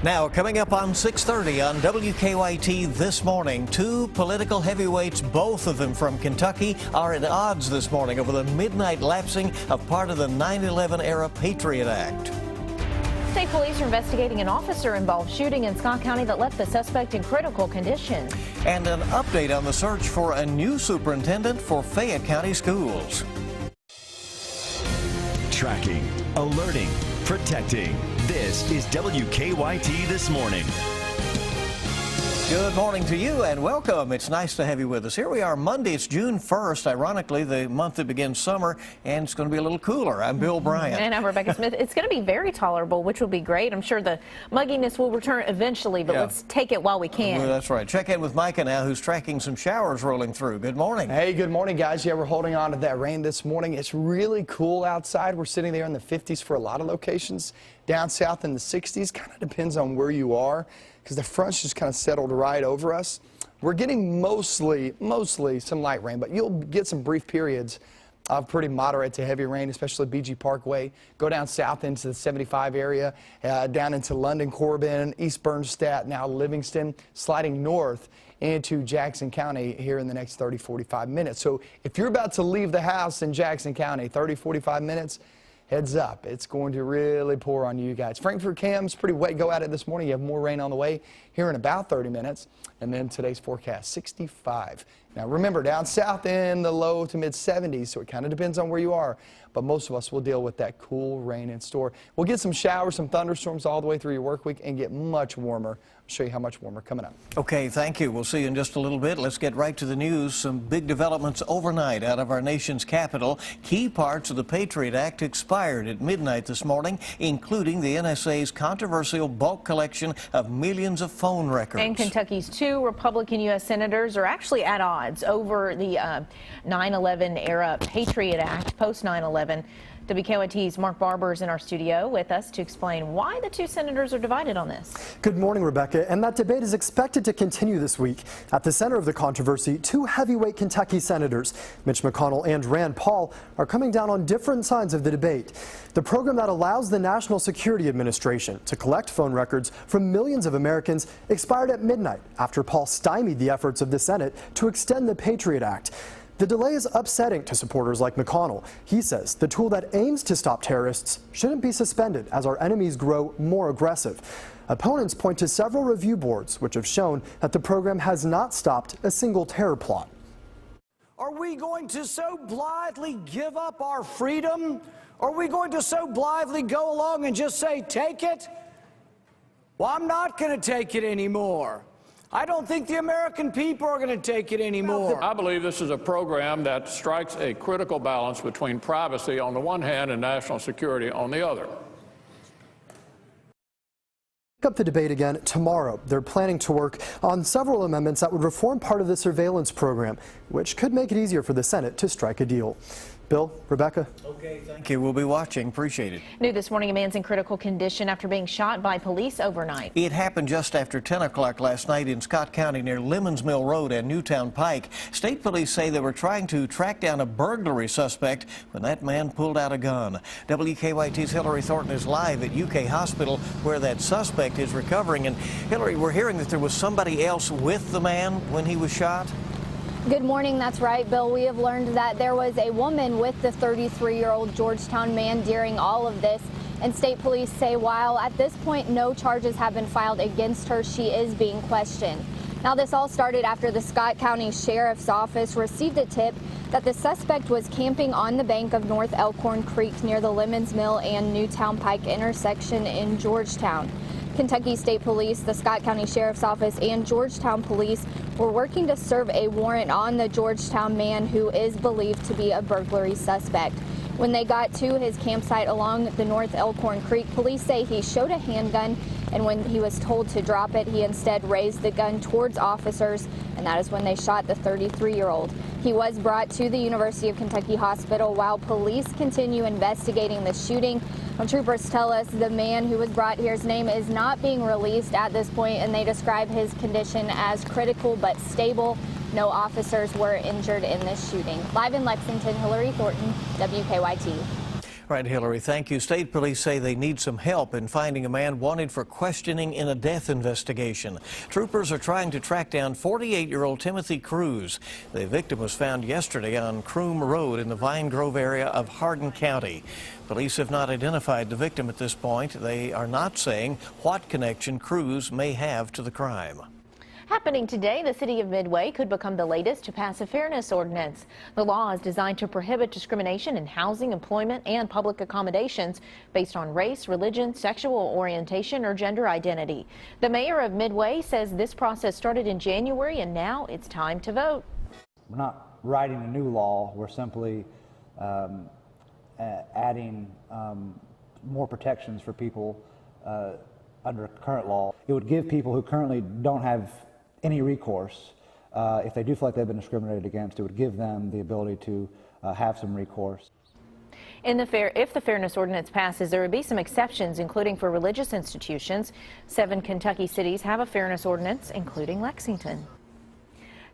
Now, coming up on 6:30 on WKYT this morning, two political heavyweights, both of them from Kentucky, are at odds this morning over the midnight lapsing of part of the 9/11 era Patriot Act. State police are investigating an officer-involved shooting in Scott County that left the suspect in critical condition. And an update on the search for a new superintendent for Fayette County schools. Tracking, alerting, protecting. This is WKYT This Morning. Good morning to you and welcome. It's nice to have you with us. Here we are Monday. It's June 1st, ironically, the month that begins summer, and it's going to be a little cooler. I'm Bill Bryant. And I'm Rebecca Smith. It's going to be very tolerable, which will be great. I'm sure the mugginess will return eventually, but let's take it while we can. Well, that's right. Check in with Micah now, who's tracking some showers rolling through. Good morning. Hey, good morning, guys. Yeah, we're holding on to that rain this morning. It's really cool outside. We're sitting there in the 50s for a lot of locations. Down south in the 60s. Kind of depends on where you are, because the front's just kind of settled right over us. We're getting mostly some light rain, but you'll get some brief periods of pretty moderate to heavy rain, especially BG Parkway. Go down south into the 75 area, down into London, Corbin, East Bernstadt, now Livingston, sliding north into Jackson County here in the next 30-45 minutes. So if you're about to leave the house in Jackson County, 30-45 minutes, heads up, it's going to really pour on you guys. Frankfort Cam's pretty wet. Go at it this morning. You have more rain on the way here in about 30 minutes. And then today's forecast, 65. Now remember, down south in the low to mid 70s, so it kind of depends on where you are. But most of us will deal with that cool rain in store. We'll get some showers, some thunderstorms all the way through your work week and get much warmer. I'll show you how much warmer coming up. Okay, thank you. We'll see you in just a little bit. Let's get right to the news. Some big developments overnight out of our nation's capital. Key parts of the Patriot Act expired at midnight this morning, including the NSA's controversial bulk collection of millions of phone records. And Kentucky's two Republican U.S. senators are actually at odds over the 9/11 era Patriot Act, post 9/11. WKYT's Mark Barber is in our studio with us to explain why the two senators are divided on this. Good morning, Rebecca. And that debate is expected to continue this week. At the center of the controversy, two heavyweight Kentucky senators, Mitch McConnell and Rand Paul, are coming down on different sides of the debate. The program that allows the National Security Administration to collect phone records from millions of Americans expired at midnight after Paul stymied the efforts of the Senate to extend the Patriot Act. The delay is upsetting to supporters like McConnell. He says the tool that aims to stop terrorists shouldn't be suspended as our enemies grow more aggressive. Opponents point to several review boards which have shown that the program has not stopped a single terror plot. Are we going to so blithely give up our freedom? Are we going to so blithely go along and just say, take it? Well, I'm not going to take it anymore. I don't think the American people are going to take it anymore. I believe this is a program that strikes a critical balance between privacy on the one hand and national security on the other. Pick up the debate again tomorrow. They're planning to work on several amendments that would reform part of the surveillance program, which could make it easier for the Senate to strike a deal. Bill, Rebecca. Okay, thank you. We'll be watching. Appreciate it. New this morning, a man's in critical condition after being shot by police overnight. It happened just after 10 o'clock last night in Scott County near Lemons Mill Road and Newtown Pike. State police say they were trying to track down a burglary suspect when that man pulled out a gun. WKYT's Hillary Thornton is live at UK Hospital where that suspect is recovering. And Hillary, we're hearing that there was somebody else with the man when he was shot. Good morning. That's right, Bill. We have learned that there was a woman with the 33-year-old Georgetown man during all of this. And state police say while at this point no charges have been filed against her, she is being questioned. Now, this all started after the Scott County Sheriff's Office received a tip that the suspect was camping on the bank of North Elkhorn Creek near the Lemons Mill and Newtown Pike intersection in Georgetown. Kentucky State Police, the Scott County Sheriff's Office, and Georgetown Police were working to serve a warrant on the Georgetown man who is believed to be a burglary suspect. When they got to his campsite along the North Elkhorn Creek, police say he showed a handgun, and when he was told to drop it, he instead raised the gun towards officers, and that is when they shot the 33-year-old. He was brought to the University of Kentucky Hospital while police continue investigating the shooting. Troopers tell us the man who was brought here's name is not being released at this point, and they describe his condition as critical but stable. No officers were injured in this shooting. Live in Lexington, Hillary Thornton, WKYT. Right, Hillary, thank you. State police say they need some help in finding a man wanted for questioning in a death investigation. Troopers are trying to track down 48-year-old Timothy Cruz. The victim was found yesterday on Croom Road in the Vine Grove area of Hardin County. Police have not identified the victim at this point. They are not saying what connection Cruz may have to the crime. Happening today, the city of Midway could become the latest to pass a fairness ordinance. The law is designed to prohibit discrimination in housing, employment, and public accommodations based on race, religion, sexual orientation, or gender identity. The mayor of Midway says this process started in January and now it's time to vote. We're not writing a new law. We're simply adding more protections for people under current law. It would give people who currently don't have any recourse, if they do feel like they've been discriminated against, it would give them the ability to have some recourse. If the fairness ordinance passes, there would be some exceptions, including for religious institutions. 7 Kentucky cities have a fairness ordinance, including Lexington.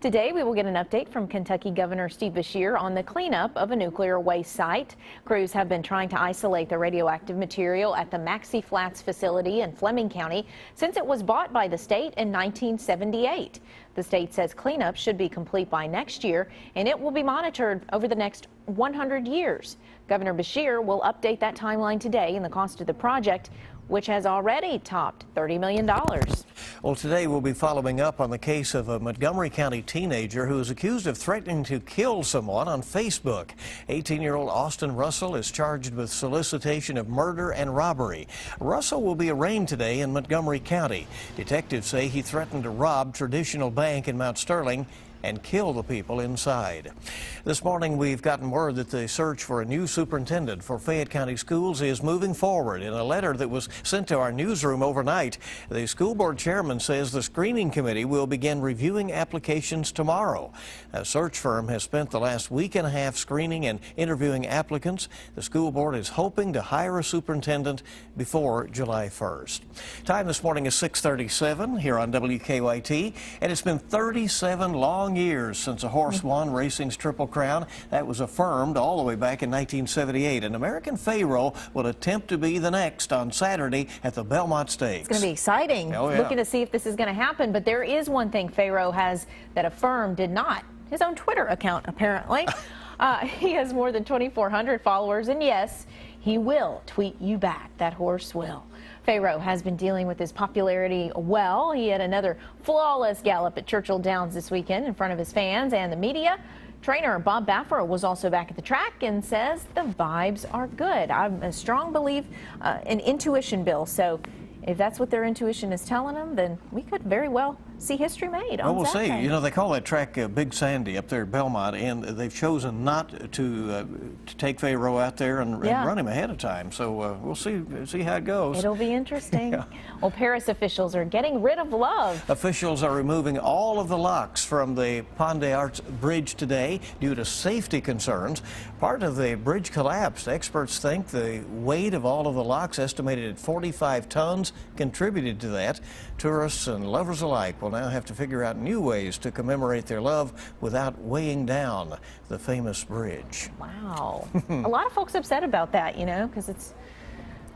Today, we will get an update from Kentucky Governor Steve Beshear on the cleanup of a nuclear waste site. Crews have been trying to isolate the radioactive material at the Maxey Flats facility in Fleming County since it was bought by the state in 1978. The state says cleanup should be complete by next year, and it will be monitored over the next 100 years. Governor Beshear will update that timeline today, and the cost of the project, which has already topped $30 million. Well, today we'll be following up on the case of a Montgomery County teenager who is accused of threatening to kill someone on Facebook. 18-year-old Austin Russell is charged with solicitation of murder and robbery. Russell will be arraigned today in Montgomery County. Detectives say he threatened to rob Traditional Bank in Mount Sterling and kill the people inside. This morning, we've gotten word that the search for a new superintendent for Fayette County Schools is moving forward. In a letter that was sent to our newsroom overnight, the school board chairman says the screening committee will begin reviewing applications tomorrow. A search firm has spent the last week and a half screening and interviewing applicants. The school board is hoping to hire a superintendent before July 1st. Time this morning is 6:37 here on WKYT, and it's been 37 long years since a horse won racing's Triple Crown. That was affirmed all the way back in 1978. An American Pharaoh will attempt to be the next on Saturday at the Belmont Stakes. It's going to be exciting. Oh, yeah. Looking to see if this is going to happen. But there is one thing Pharaoh has that affirmed did not. His own Twitter account, apparently. He has more than 2,400 followers. And yes, he will tweet you back. That horse will. Pharaoh has been dealing with his popularity well. He had another flawless gallop at Churchill Downs this weekend in front of his fans and the media. Trainer Bob Baffer was also back at the track and says the vibes are good. I'm a strong believer in intuition, Bill. So if that's what their intuition is telling them, then we could very well see history made on we'll Saturday. see. You know, they call that track Big Sandy up there at Belmont, and they've chosen not to take Pharaoh out there and run him ahead of time. So we'll see how it goes. It'll be interesting. Yeah. Well, Paris officials are getting rid of love. Officials are removing all of the locks from the Pont des Arts Bridge today due to safety concerns. Part of the bridge collapsed. Experts think the weight of all of the locks, estimated at 45 tons, contributed to that. Tourists and lovers alike will now have to figure out new ways to commemorate their love without weighing down the famous bridge. Wow. A lot of folks upset about that, you know, because it's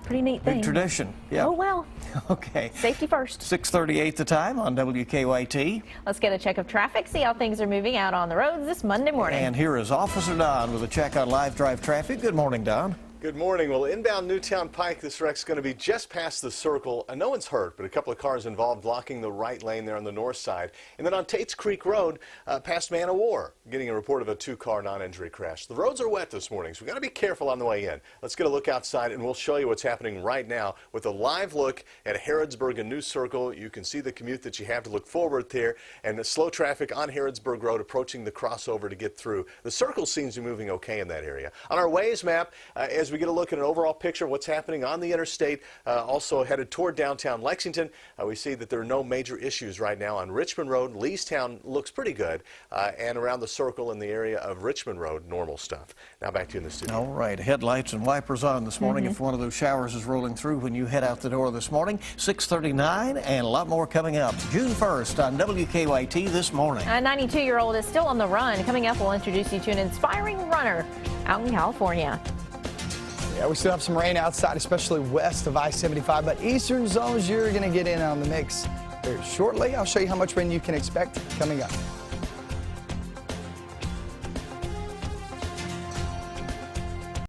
a pretty neat thing. Big tradition. Yeah. Oh, well. Okay. Safety first. 6:38 the time on WKYT. Let's get a check of traffic, see how things are moving out on the roads this Monday morning. And here is Officer Don with a check on live drive traffic. Good morning, Don. Good morning. Well, inbound Newtown Pike, this wreck's going to be just past the circle. No one's hurt, but a couple of cars involved blocking the right lane there on the north side. And then on Tate's Creek Road, past Man of War, getting a report of a 2-car non-injury crash. The roads are wet this morning, so we've got to be careful on the way in. Let's get a look outside, and we'll show you what's happening right now with a live look at Harrodsburg and New Circle. You can see the commute that you have to look forward there, and the slow traffic on Harrodsburg Road approaching the crossover to get through. The circle seems to be moving okay in that area. On our Waze map, as we get a look at an overall picture of what's happening on the interstate, also headed toward downtown Lexington, we see that there are no major issues right now on Richmond Road. Leestown looks pretty good, and around the circle in the area of Richmond Road, normal stuff. Now back to you in the studio. All right, headlights and wipers on this morning if one of those showers is rolling through when you head out the door this morning. 6:39 and a lot more coming up. June 1st on WKYT this morning. A 92-year-old is still on the run. Coming up, we'll introduce you to an inspiring runner out in California. Yeah, we still have some rain outside, especially west of I-75, but eastern zones, you're going to get in on the mix very shortly. I'll show you how much rain you can expect coming up.